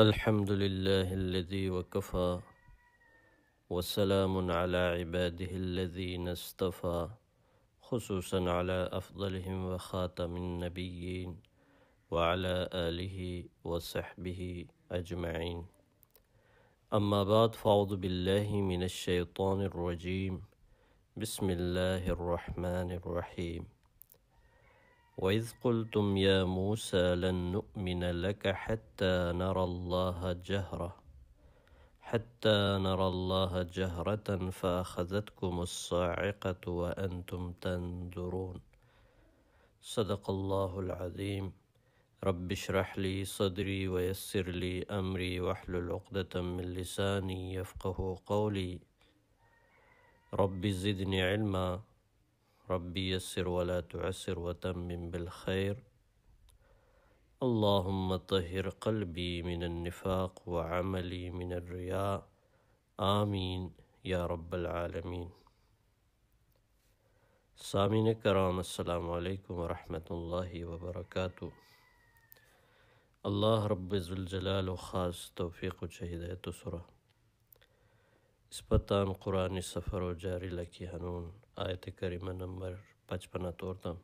الحمد لله الذي وكفى وسلام على عباده الذين اصطفى خصوصا على أفضلهم وخاتم النبيين وعلى آله وصحبه أجمعين. أما بعد، فأعوذ بالله من الشيطان الرجيم. بسم الله الرحمن الرحيم. وإذ قلتم يا موسى لن نؤمن لك حتى نرى الله جهرة فأخذتكم الصاعقة وأنتم تنظرون. صدق الله العظيم. رب اشرح لي صدري ويسر لي أمري واحلل عقدة من لساني يفقه قولي. رب زدني علما. ربي يسر ولا تعسر وتمم بالخير. اللهم طهر قلبي من النفاق وعملي من الرياء. آمین یا رب العالمین. سامعین کرام، السلام علیکم ورحمۃ اللہ وبرکاتہ. اللہ رب ذوالجلال و خاص توفیق و ہدایت و سرا اسپتان قرآن سفر و جاری لکی حنون آیت کریمہ نمبر 55 توردم.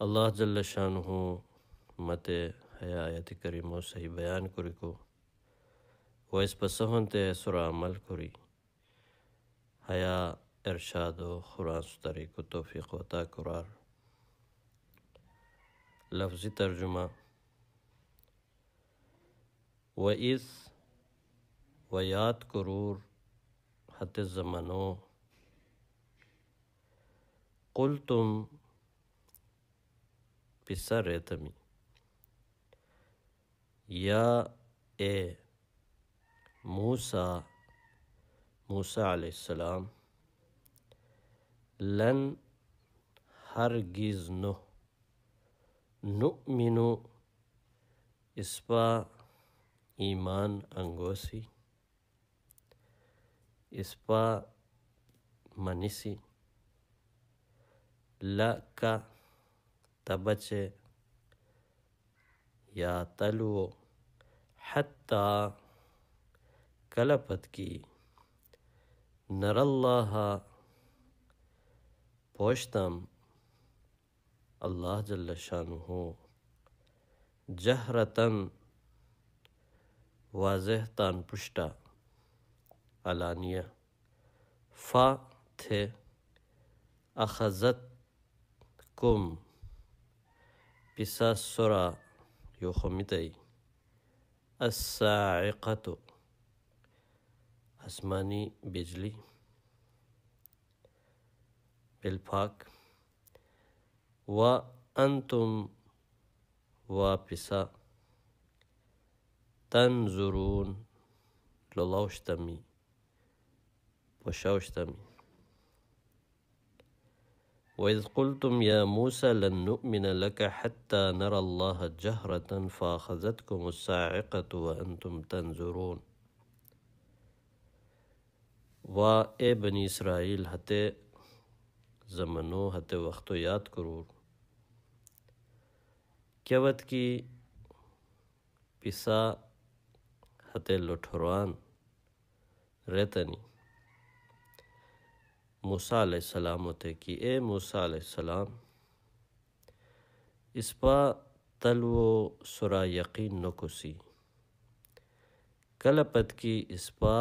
اللہ جل شانہ مت ہے آیت کریمہ صحیح بیان کری کو و اس پسہن تے سرا عمل کری حیا ارشاد و قرآن ستری کو توفیق عطا قرار. لفظی ترجمہ: و اس و یاد کرور حت زمنو قلتم پسر ریتمی یا اے موسیٰ علیہ السلام لن ہرگز نؤمنو اسپا ایمان انگوسی اسپا منیسی لکا تبچے یا تلو حتی کلپت کی نر اللہ پوشتم اللہ جل شانہ جہرتن واضح تان پشتا علانیہ فا تھے اخذت کم پسا سرا یو خمیتئی الصاعقۃ آسمانی بجلی بالفاق و انتم واپسا تنظرون للوشتمی وشوشتمی. وإذ قلتم يا موسى لن نؤمن لك حتى نرى الله جهرة فأخذتكم الصاعقة وأنتم تنظرون. و اے بنی اسرائیل ہتے زمنو ہتے وقتو یاد کرور کیوت کی پسا ہتے لٹھروان ریتنی موسیٰ علیہ السلام ہوتے کی اے موسیٰ علیہ السلام اسپا تلو سرا یقین نکسی کلپت کی اسپا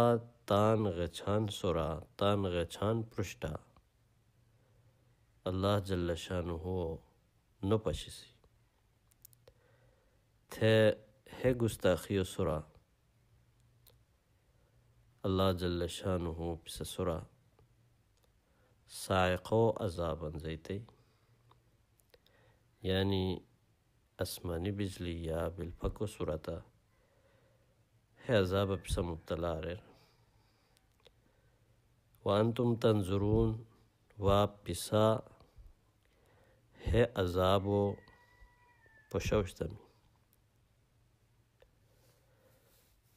تان غچان سرا تان غچان پرشتا اللہ جل شانہ نو پشیسی تھے ہے گستاخی سرا اللہ جل شانہ پس سرا صاعقو عذابن زیتے یعنی اسمانی بجلی یا بالفکو سورتا ہے عذاب پس مبتلا رہے وانتم تنظرون و پسا ہے عذاب و پشوشتمی.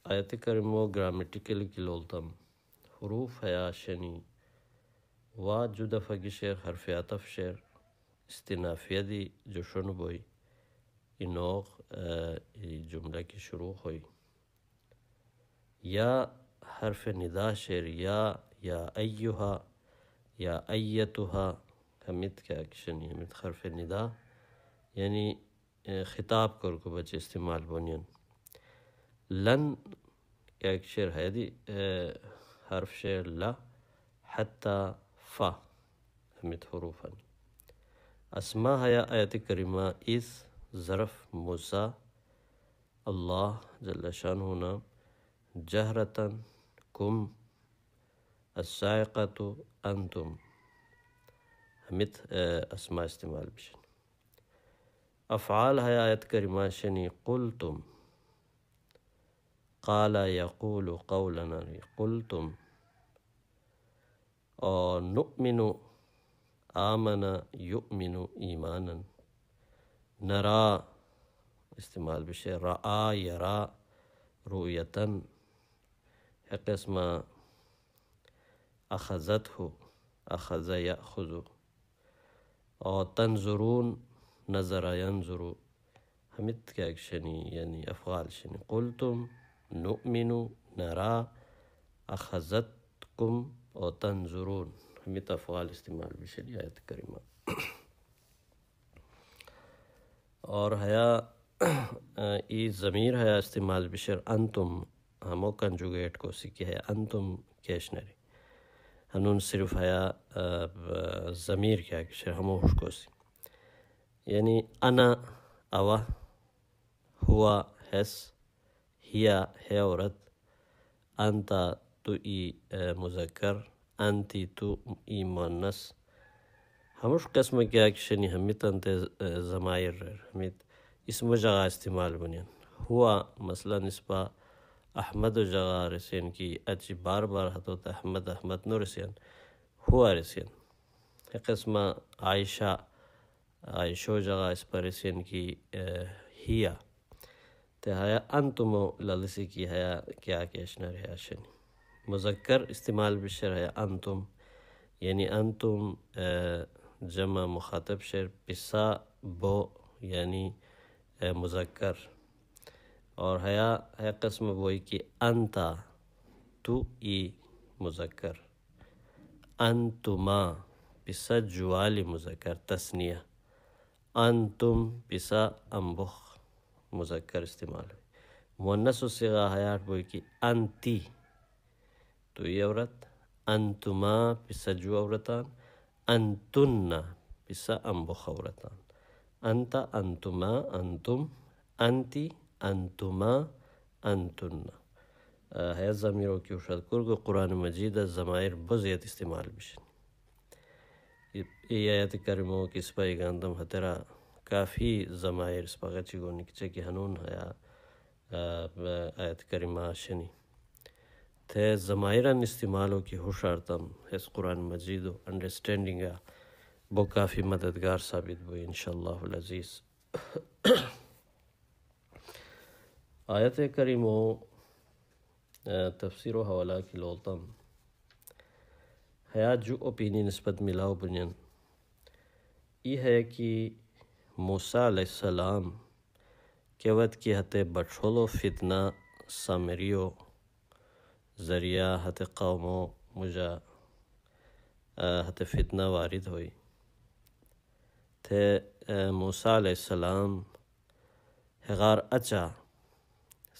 آیت کریمو گرامیٹیکل کی لولتم حروف ہے شنی و جدفگی شیر حرف عطف شیر استنافیہ دی جو شنو بوئی انوغ جملہ کی شروع ہوئی یا حرف ندا شیر یا ایہا یا ایتہا ہمت کیا کشنی ہمت حرف ندا یعنی خطاب کر کو بچے استعمال بونین لن کیا شیر ہے دی حرف شیر لا حتی فا ہمت حروفا اسما ہے آیت کریمہ اس ظرف موسیٰ اللہ جل شانہ نام جہرتاً کم الصاعقۃ انتم ہمت اسما استعمال بشن افعال ہے آیت کریمہ شنی قلتم قال یقول قولا قلتم اور نؤمن آمن یؤمن ایمانا نرا استعمال بشے رآ یرا رؤیتاً قسم اخذتہ اخذ یأخذ اور تنظرون نظر ینظر ہمت کیا شنی یعنی افعال شنی قلتم نؤمن نرا اخذتکم اور تنظرون ہمت افعال استعمال بشنی آیت کریمہ اور حیا ای ضمیر حیا استعمال بشر انتم ہمو کنجوگیٹ کو سکی ہے انتم کیشنری ہنون صرف حیا ضمیر کیا کشر ہمو ہوش کو سی یعنی انا اوا ہوا حس ہیا ہے عورت انتا تو ای مذکر انتی تو ای مؤنث ہموش قسم کیا کشنی ہمیت انت ضمائر ہمیت اسم جگہ استعمال بنین ہوا مثلا نسبہ احمد جگہ رسین کی اچھی بار بار حتوت احمد نو رسین ہوا رسین قسم عائشہ جگہ اس پر رسین کی ہیا تہایا انتمو للسی کی حیا کیا کیشنر ہے شنی مذکر استعمال بشر ہے انتم یعنی انتم جمع مخاطب شر پسا بو یعنی مذکر اور ہے قسم بوئی کی انتا تو ای مذکر انتما پسا جوالی مذکر تثنیہ انتم پسا انبخ مذکر استعمال ہوئی مؤنث صیغہ حیات بوئی کی انتی تو یہ عورت انتما پسا جو عورتان انتن پسا انبخ عورتان انتا انتما انتم انتی انتما انتن ہے ضمیروں کی اشارت کرگو قرآن مجید ضمائر بزیت استعمال بشن یہ آیت کریموں کی سپائی گاندم حترہ کافی ضمائر سپاگا چگو نکچے کی ہنون آیت کریمہ شنی تھے ضمائران استعمالوں کی ہوشارتم اس قرآن مجید و انڈرسٹینڈنگ وہ کافی مددگار ثابت ہوئی انشاءاللہ العزیز آیت کریمو تفسیر و حوالہ کی لولتم حیات جو اپینی نسبت ملاو بنین یہ ہے کہ موسیٰ علیہ السلام کے وقت کی حتے بچھولو فتنہ سامریو ذریعہ حتے قومو مجا حتے فتنہ وارد ہوئی تھے موسیٰ علیہ السلام ہغار اچا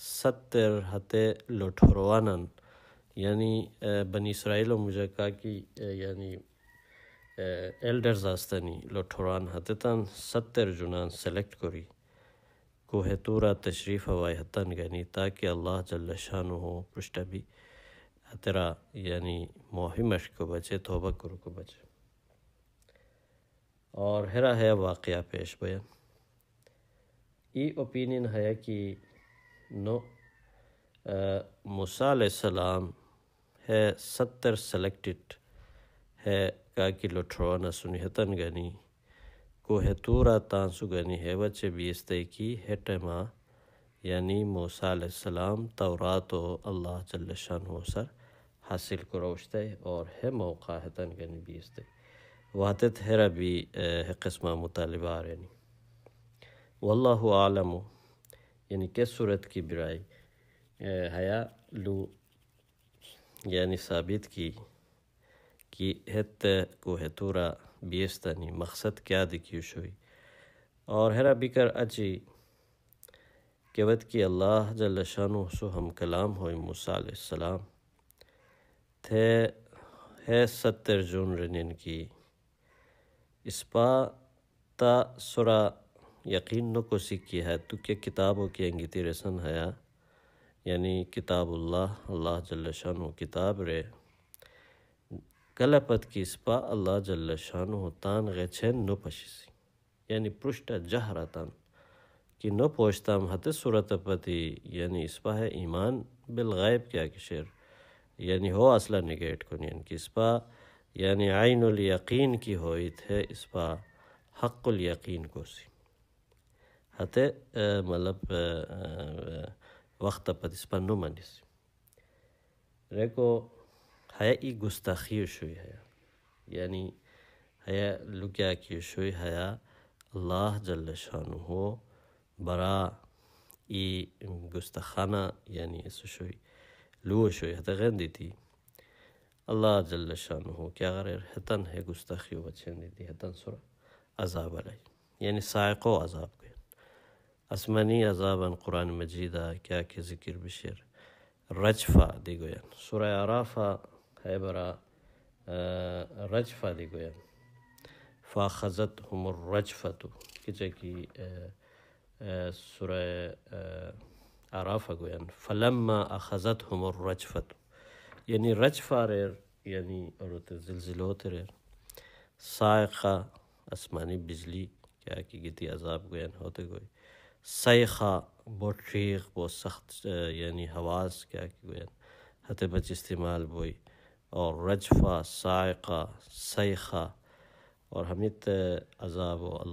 70 حتے لٹھروانن یعنی بنی اسرائیل و مجھا کی یعنی ایلڈرز آستانی لٹھوران حتے تن 70 جنان سلیکٹ کری کوہ تورا تشریف ہوائی حتن گنی تاکہ اللہ جل شانہ ہو پشتا بھی حترہ یعنی موہی مشک کو بچے توبہ کرو کو بچے اور ہرا ہے واقعہ پیش بیان ای اوپینین ہے کہ نو موسیٰ علیہ السلام ہے 70 سلیکٹڈ ہے کاکی لٹھروانا سنیحتن گنی کوہ تورا تانسو گنی ہے وچے بیستے کی ہے ٹیما یعنی موسیٰ علیہ السلام تورات و اللہ جل شانہ سر حاصل کروشتے اور ہے موقع ہتن گنی بیستے واتت ہرا بھی ہے قسمہ مطالبہ رہنی واللہ عالم، یعنی کس صورت کی برائی حیا لو یعنی ثابت کی ہت کو ہتورا بیستانی مقصد کیا دکیو شوی اور ہرا بکر اچی کیوت کی اللہ جل شانو سو ہم کلام ہوئی موسیٰ علیہ السلام تھے ہے 70 جون رنین کی اسپا تا سرا یقین نکو سکی ہے تو کہ کتابوں کی انگیتی رسن ہے یعنی کتاب اللہ جل شانو کتاب رے کلپت کی اسپا اللہ جل شانو تان غیچین نو پشیسی یعنی پرشتا جہراتان کہ نو پوشتام حت صورت پتی یعنی اسپا ہے ایمان بالغیب کیا کشیر یعنی ہو اصلا نگیٹ کنین کہ اسپا یعنی عین الیقین کی ہوئی تھے اسپا حق الیقین کو سی حت مطلب وقت پت اسپا نو منیس ریکو حیا ای گستاخی شوی ہے یعنی حیا لکیا کی شوی حیا اللہ جل شانو ہو برا ای گستخانہ یعنی اس شوی لو شوی حتی غندی تھی اللہ جل شانو ہو کیا غریر حتن ہے گستاخی و بچین دی حتن سورا عذاب علی یعنی سائقو عذاب کو اسمانی عذاباً قرآن مجیدہ کیا کہ ذکر بشیر رجفہ دی گوین سورہ عرافہ ہے برا رجفہ دی گوین فاخذتهم الرجفۃ کچھ کی سورہ عرافہ گوین فلما اخذتهم الرجفۃ یعنی رجفہ ریر یعنی اور زلزلوت ریر سائقہ اسمانی بجلی کیا کی گتی عذاب گوین ہوتے گوئی سیخہ بہت ٹھیک بہت سخت یعنی حواس کیا کی گوین حتی بچ استعمال بوئی اور رجفہ سائقہ سیخہ اور ہمیت عذاب و اللہ